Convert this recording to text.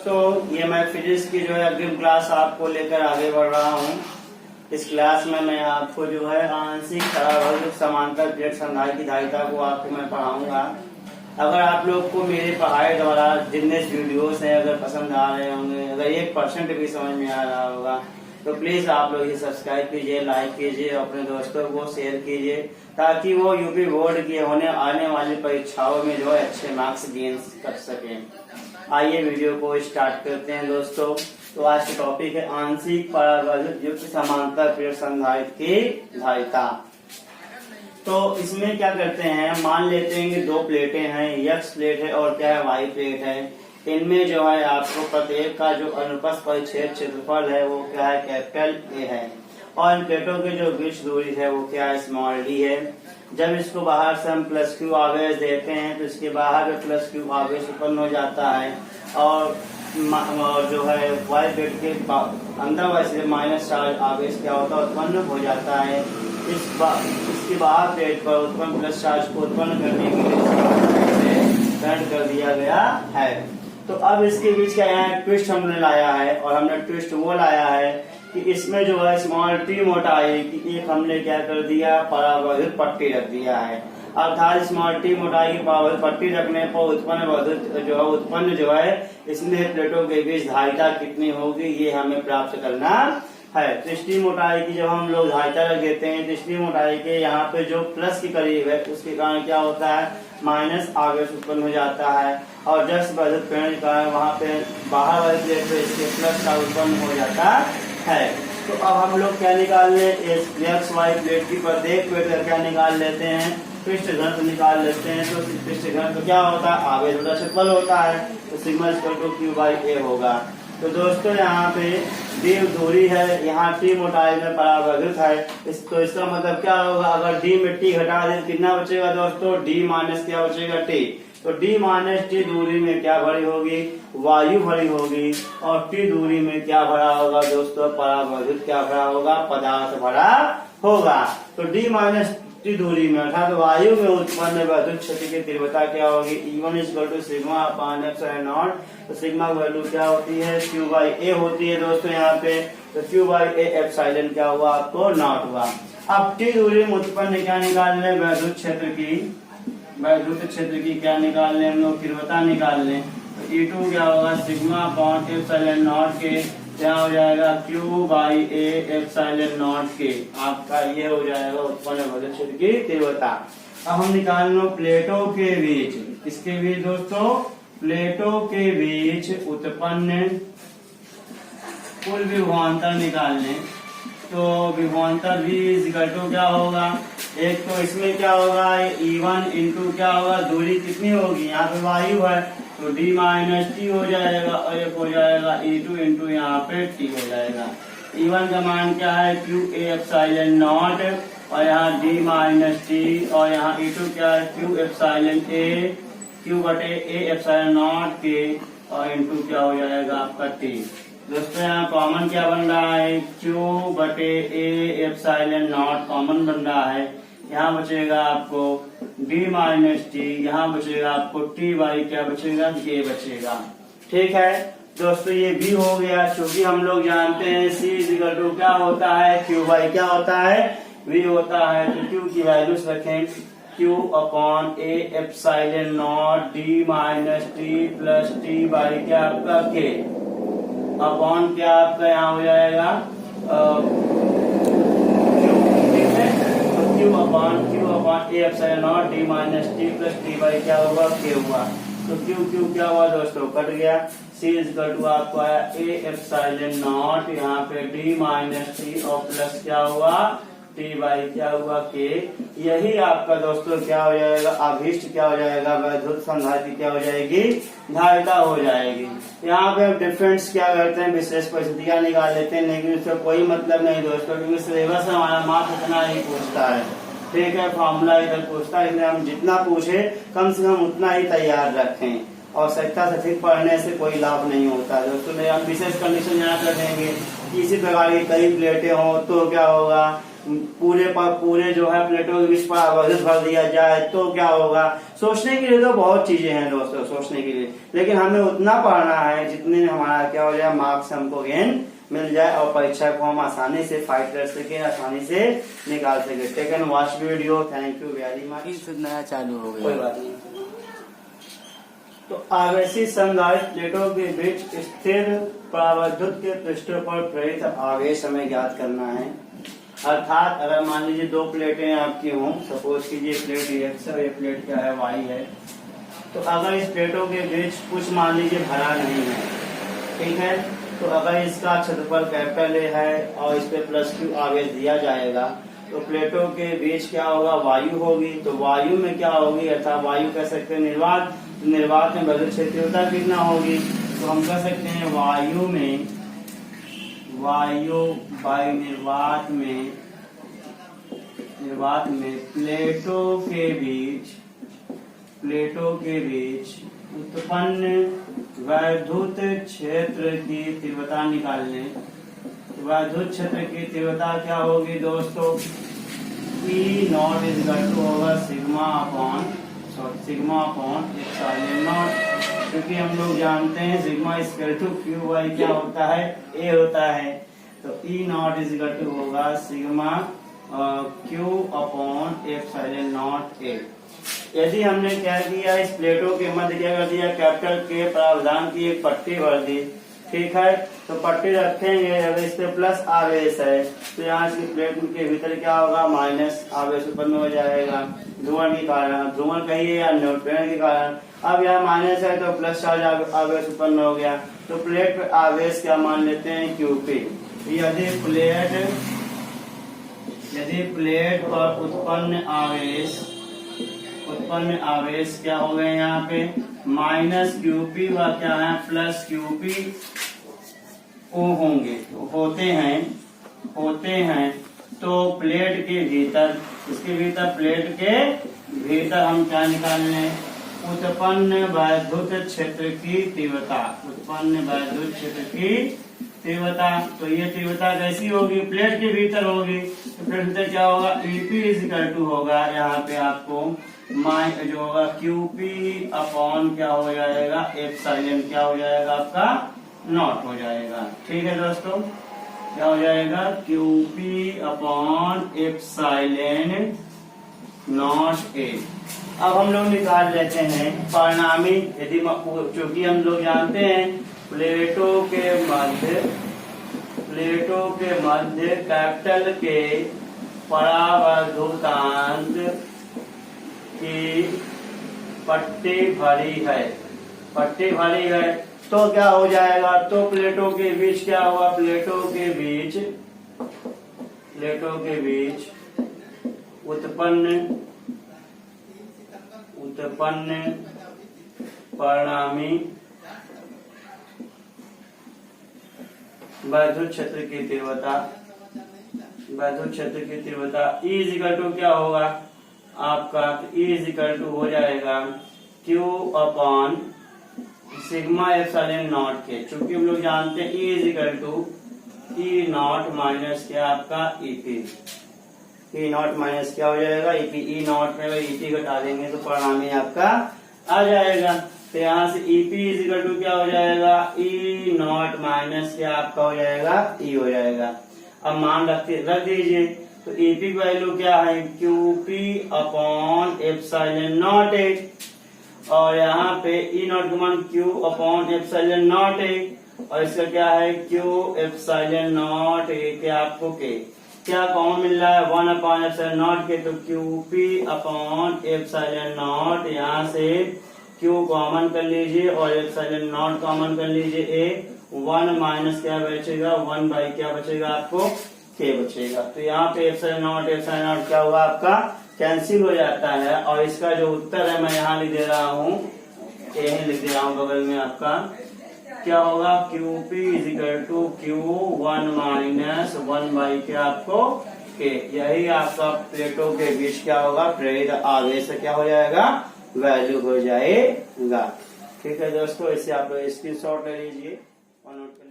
दोस्तों, ये मैं फिजिक्स की जो है अग्रिम क्लास आपको लेकर आगे बढ़ रहा हूँ। इस क्लास में मैं आपको जो है आंशिक परावर्तक समांतर प्लेट संधाई की धारिता को आपको मैं पढ़ाऊंगा। अगर आप लोग को मेरे पढ़ाई द्वारा जितने वीडियोस हैं अगर पसंद आ रहे होंगे, अगर 1% भी समझ में आ रहा होगा तो प्लीज आप लोग इसे सब्सक्राइब कीजिए, लाइक कीजिए, अपने दोस्तों को शेयर कीजिए ताकि वो यूपी बोर्ड की आने वाली परीक्षाओं में जो है अच्छे मार्क्स गेन कर सकें। आइए वीडियो को स्टार्ट करते हैं दोस्तों। तो आज का टॉपिक है आंशिक परावर्तक युक्त समांतर प्लेट संधारित्र की धारिता। तो इसमें क्या करते हैं, मान लेते हैं कि दो प्लेटें हैं, एक्स प्लेट है और क्या है वाई प्लेट है। इनमें जो है आपको प्रत्येक का जो अनुप्रस्थ परिच्छेद क्षेत्रफल है वो क्या है, कैपिटल ए है, और इन प्लेटों की जो बीच दूरी है वो क्या है, स्मॉल डी है। जब इसको बाहर से हम प्लस क्यू आवेश देते हैं तो इसके बाहर में प्लस क्यू आवेश उत्पन्न हो जाता है, और जो है वाई प्लेट के अंदर वैसे माइनस चार्ज आवेश क्या होता है, उत्पन्न हो जाता है। इसके बाहर प्लेट पर उत्पन्न प्लस चार्ज को उत्पन्न करने के लिए करंट कर दिया गया है। तो अब इसके बीच क्या है, ट्विस्ट हमने लाया है, और हमने ट्विस्ट वो लाया है कि इसमें जो है स्मॉल टी मोटाई की एक हमने क्या कर दिया, परावर्तित पट्टी रख दिया है। अर्थात स्मॉल टी मोटाई की परावर्तित पट्टी रखने पर उत्पन्न जो है इसमें प्लेटों के बीच धारिता कितनी होगी ये हमें प्राप्त करना है। तीसरी मोटाई की जब हम लोग धारिता रख देते हैं, तीसरी मोटाई के यहाँ पे जो प्लस के करीब है उसके कारण क्या होता है, माइनस आवेश उत्पन्न हो जाता है, और जस्ट वर्धित प्रेरण के कारण वहाँ पे बाहर वाले प्लेट पे इसके प्लस का उत्पन्न हो जाता है। तो अब हम लोग क्या निकाल ले, एक्स वाई प्लेट की प्रत्येक प्लेट का क्या निकाल लेते हैं, पृष्ठ घनत्व निकाल लेते हैं। तो पृष्ठ घनत्व क्या होता है, आवेश बटा क्षेत्रफल होता है, तो sigma equal to Q by A होगा। तो दोस्तों यहाँ पे डी दूरी है, यहाँ टी मोटाई में परावर्तित है, तो इसका मतलब क्या होगा, अगर डी में टी घटा दे कितना बचेगा दोस्तों, डी माइनस क्या बचेगा, टी। तो डी माइनस टी दूरी में क्या भरी होगी, वायु भरी होगी, और टी दूरी में क्या भरा होगा दोस्तों, परावर्तित क्या भरा होगा, पदार्थ भरा होगा। तो डी माइनस टी दूरी में अर्थात वायु में उत्पन्न विद्युत क्षेत्र की तीव्रता क्या होगी, E1 equal to sigma upon epsilon naught. तो सिग्मा वैल्यू क्या होती है, क्यू बाई ए होती है दोस्तों यहाँ पे। तो क्यू बाई ए एप्सिलॉन क्या हुआ आपको, नॉट हुआ। अब टी दूरी में उत्पन्न क्या निकाल लें, विद्युत क्षेत्र की क्या निकाल लें हम लोग, तीव्रता निकाल लें। तो E2 क्या होगा, सिग्मा अपॉन एप्सिलॉन नॉट के क्या हो जाएगा, Q by A epsilon naught के, आपका ये हो जाएगा उत्पन्न विद्युत क्षेत्र की तीव्रता। अब हम निकाल लो प्लेटों के बीच, किसके बीच दोस्तों, प्लेटों के बीच उत्पन्न कुल विभवांतर निकाल लें। तो विभवांतर भी इक्वल टू क्या होगा, एक तो इसमें क्या होगा, E1 इंटू क्या होगा, दूरी कितनी होगी, यहाँ पे वायु है तो D माइनस टी हो जाएगा, और एक हो जाएगा E2 इंटू यहाँ पे टी हो जाएगा। E1 का मान क्या है, क्यू ए एप्सिलॉन नॉट, और यहाँ D माइनस टी, और यहाँ E2 क्या है, क्यू एप्सिलॉन ए, क्यू बटे ए एप्सिलॉन नॉट के, और इंटू क्या हो जाएगा आपका टी। दोस्तों यहाँ कॉमन क्या बन रहा है, क्यू बटे ए एप्सिलॉन नॉट कॉमन बन रहा है। यहाँ बचेगा आपको डी माइनस टी, यहाँ बचेगा आपको टी बाई क्या बचेगा, के बचेगा। ठीक है दोस्तों, ये भी हो गया। क्योंकि हम लोग जानते हैं सी इक्वल टू क्या होता है, क्यू बाई क्या होता है, वी होता है। तो क्यू की वैल्यूज रखें, Q upon A epsilon not D minus T plus T by क्या आपका के, अपॉन क्या आपका यहाँ हो जाएगा Q upon A epsilon not D minus T plus T by क्या होगा, के हुआ। तो क्यू क्या हुआ दोस्तों, कट गया। सी इक्वल टू आपको आया ए एप्सिलॉन नॉट, यहाँ पे डी माइनस टी और प्लस क्या हुआ, टी बाई क्या हुआ, के। यही आपका दोस्तों क्या हो जाएगा, अभीष्ट क्या हो जाएगा, विद्युत संधारित्र क्या हो जाएगी, धारिता हो जाएगी। यहाँ पे हम डिफरेंस क्या करते हैं, विशेष परिस्थितियां निकाल लेते हैं, लेकिन उसका कोई मतलब नहीं दोस्तों, क्योंकि सिलेबस हमारा मात्र इतना ही पूछता है। ठीक है, फॉर्मूला इधर पूछता है, इसलिए हम जितना पूछे कम से कम उतना ही तैयार रखें, और सच्चा से ठीक पढ़ने से कोई लाभ नहीं होता दोस्तों। हम विशेष कंडीशन यहाँ कर देंगे, किसी प्रकार की कई प्लेटें हो तो क्या होगा, पूरे जो है प्लेटों के बीच परावर्तित भर दिया जाए तो क्या होगा। सोचने के लिए तो बहुत चीजें हैं दोस्तों, सोचने के लिए, लेकिन हमें उतना पढ़ना है जितने हमारे या मार्क्स हमको गेन मिल जाए और परीक्षा को हम आसानी से फाइट कर सके, आसानी से निकाल सके। Take and watch video. Thank you very much. नया चालू हो गया, कोई बात नहीं। तो आवेशी संधारित प्लेटों के बीच स्थिर परावैद्युत के पृष्ठों पर प्रेरित आवेश हमें ज्ञात करना है। अर्थात अगर मान लीजिए दो प्लेटें आपकी हों, सपोज कीजिए प्लेट एक्स है, ये प्लेट क्या है वाई है, तो अगर इस प्लेटों के बीच कुछ मान लीजिए भरा नहीं है, ठीक है, तो अगर इसका क्षेत्रफल कैपिटल ए है और इस पे प्लस क्यू आवेश दिया जाएगा तो प्लेटों के बीच क्या होगा, वायु होगी। तो वायु में क्या होगी, अर्थात वायु कह सकते हैं निर्वात, निर्वात में बदल क्षेत्रीयता कितना होगी, तो हम कह सकते हैं वायु निर्वात में प्लेटों के बीच उत्पन्न वैद्युत क्षेत्र की तीव्रता निकालने। वैद्युत क्षेत्र की तीव्रता क्या होगी दोस्तों, E naught is equal to होगा सिग्मा अपॉन एप्सिलॉन नॉट, क्योंकि हम लोग जानते हैं sigma equal to Q by क्या होता है, ए होता है। तो E naught is equal to होगा sigma Q upon epsilon naught A. यदि हमने क्या किया, इस प्लेटों के मध्य क्या कर दिया, कैपिटल के प्रावधान की एक पट्टी भर दी, ठीक है। तो पट्टी रखेंगे, अगर इस पे प्लस आवेश है तो यहाँ की प्लेट के भीतर क्या होगा, माइनस आवेश उत्पन्न हो जाएगा ध्रुवण के कारण, ध्रुवण कहिए या न्यूट्रॉन के कारण। अब यहाँ माइनस है तो प्लस चार्ज आवेश उत्पन्न हो गया, तो प्लेट पे आवेश क्या मान लेते हैं, क्यूपी। यदि प्लेट पर उत्पन्न आवेश क्या हो गए यहाँ पे, माइनस क्यूपी व क्या है प्लस क्यूपी ओ होंगे, तो होते हैं तो प्लेट के भीतर, प्लेट के भीतर हम क्या निकाल लें, उत्पन्न वैद्युत क्षेत्र की तीव्रता। तो ये तीव्रता कैसी होगी, प्लेट के भीतर होगी, तो प्लेट के भीतर क्या होगा, ईपी इज इक्वल टू होगा यहाँ पे आपको जो होगा क्यूपी अपॉन क्या हो जाएगा, एप्सिलॉन क्या हो जाएगा आपका, नॉट हो जाएगा। ठीक है दोस्तों, क्या हो जाएगा, QP upon epsilon naught A. अब हम लोग निकाल लेते हैं परिणामी, यदि चूंकि हम लोग जानते हैं प्लेटों के मध्य कैपिटल के परावैद्युतांक की पट्टी भरी है, तो क्या हो जाएगा, तो प्लेटों के बीच क्या हुआ, प्लेटों के बीच उत्पन्न परिणामी वैद्युत क्षेत्र की तीव्रता E इज इक्वल टू क्या होगा आपका, E इज इक्वल टू हो जाएगा Q upon sigma epsilon naught के। चूंकि हम लोग जानते हैं E is equal to E naught minus क्या आपका EP, E नॉट माइनस क्या हो जाएगा EP। E नॉट में EP घटा देंगे तो परिणामी आपका आ जाएगा। तो यहाँ से EP इज इक्वल टू क्या हो जाएगा, E नॉट माइनस क्या आपका हो जाएगा, E हो जाएगा। अब मान रख दीजिए, तो EP की वैल्यू क्या है, QP अपॉन एप्सिलॉन नॉट ए, और यहाँ पे E नॉट का मान Q अपॉन एप्सिलॉन नॉट ए, और इसका क्या है Q एप्सिलॉन नॉट ए के आपको के क्या कॉमन मिल रहा है, 1 अपॉन एप्सिलॉन नॉट के, तो QP अपॉन एप्सिलॉन नॉट, यहाँ से Q कॉमन कर लीजिए और एप्सिलॉन नॉट कॉमन कर लीजिए, ए 1 माइनस क्या बचेगा, 1 बाई क्या बचेगा आपको, K बचेगा। तो यहाँ पे एप्सिलॉन नॉट क्या होगा आपका, कैंसिल हो जाता है, और इसका जो उत्तर है मैं यहाँ लिख दे रहा हूँ, यही लिख दे रहा हूँ बगल में आपका, क्या होगा QP is equal to Q1 minus 1 by क्या आपको K। यही आपका प्लेटों के बीच क्या होगा, प्रेरित आवेश क्या हो जाएगा, वैल्यू हो जाएगा। ठीक है दोस्तों, इसे आप लोग स्क्रीनशॉट ले लीजिए और नोट